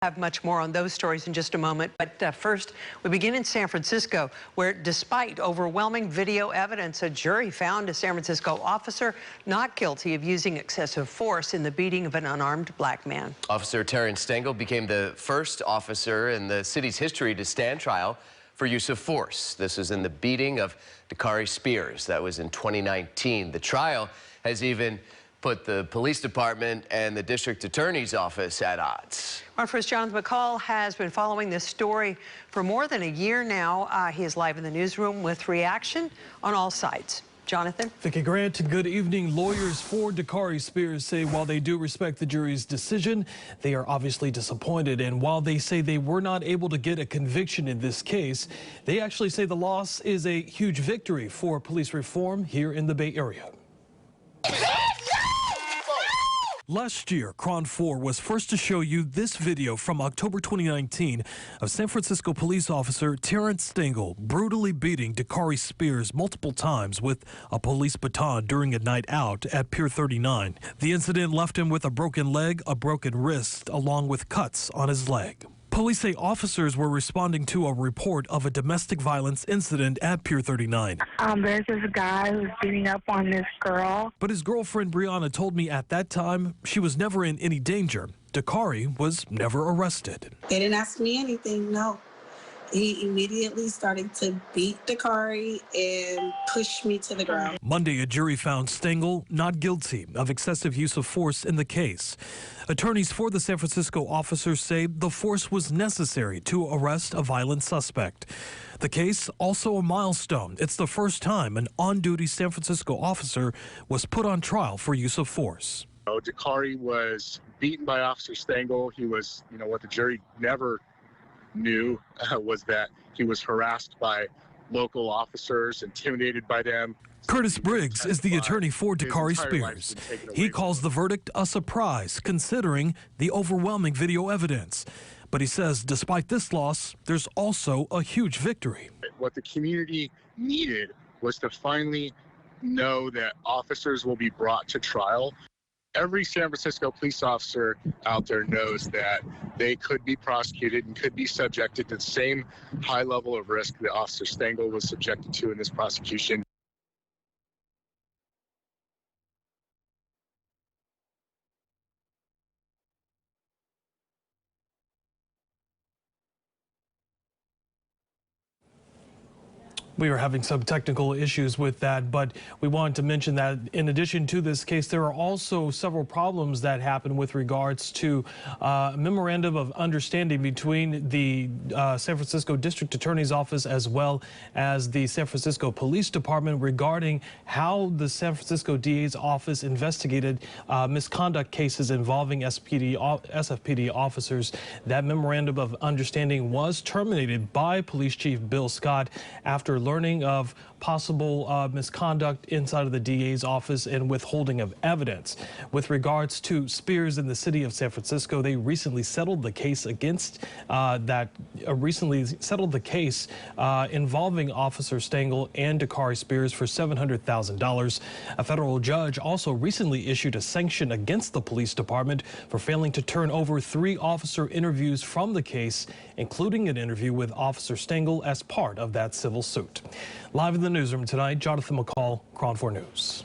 Have much more on those stories in just a moment, but first we begin in San Francisco, where despite overwhelming video evidence, a jury found a San Francisco officer not guilty of using excessive force in the beating of an unarmed black man. Officer Terrence Stengel became the first officer in the city's history to stand trial for use of force. This is in the beating of Dakari Spears. That was in 2019. The trial has even put the police department and the district attorney's office at odds. Our first Jonathan McCall has been following this story for more than a year now. He is live in the newsroom with reaction on all sides. Jonathan? Vicki Grant, good evening. Lawyers for Dakari Spears say while they do respect the jury's decision, they are obviously disappointed. And while they say they were not able to get a conviction in this case, they actually say the loss is a huge victory for police reform here in the Bay Area. Last year, KRON 4 was first to show you this video from October 2019 of San Francisco police officer Terrence Stengel brutally beating Dakari Spears multiple times with a police baton during a night out at Pier 39. The incident left him with a broken leg, a broken wrist, along with cuts on his leg. Police say officers were responding to a report of a domestic violence incident at Pier 39. There's this guy who's beating up on this girl. But his girlfriend Brianna told me at that time she was never in any danger. Dakari was never arrested. They didn't ask me anything, no. He immediately started to beat Dakari and push me to the ground. Monday, a jury found Stengel not guilty of excessive use of force in the case. Attorneys for the San Francisco officers say the force was necessary to arrest a violent suspect. The case, also a milestone. It's the first time an on-duty San Francisco officer was put on trial for use of force. Dakari was beaten by Officer Stengel. He was, what the jury never knew was that he was harassed by local officers, intimidated by them. Curtis Briggs is the attorney for Dakari Spears. He calls the verdict a surprise, considering the overwhelming video evidence. But he says despite this loss, there's also a huge victory. What the community needed was to finally know that officers will be brought to trial. Every San Francisco police officer out there knows that they could be prosecuted and could be subjected to the same high level of risk that Officer Stengel was subjected to in this prosecution. We are having some technical issues with that, but we wanted to mention that in addition to this case, there are also several problems that happen with regards to a memorandum of understanding between the San Francisco District Attorney's Office as well as the San Francisco Police Department regarding how the San Francisco DA's office investigated misconduct cases involving SFPD officers. That memorandum of understanding was terminated by Police Chief Bill Scott after learning of possible misconduct inside of the DA's office and withholding of evidence. With regards to Spears in the city of San Francisco, they recently settled the case against involving Officer Stengel and Dakari Spears for $700,000. A federal judge also recently issued a sanction against the police department for failing to turn over 3 officer interviews from the case, including an interview with Officer Stengel as part of that civil suit. Live in the newsroom tonight, Jonathan McCall, KRON 4 News.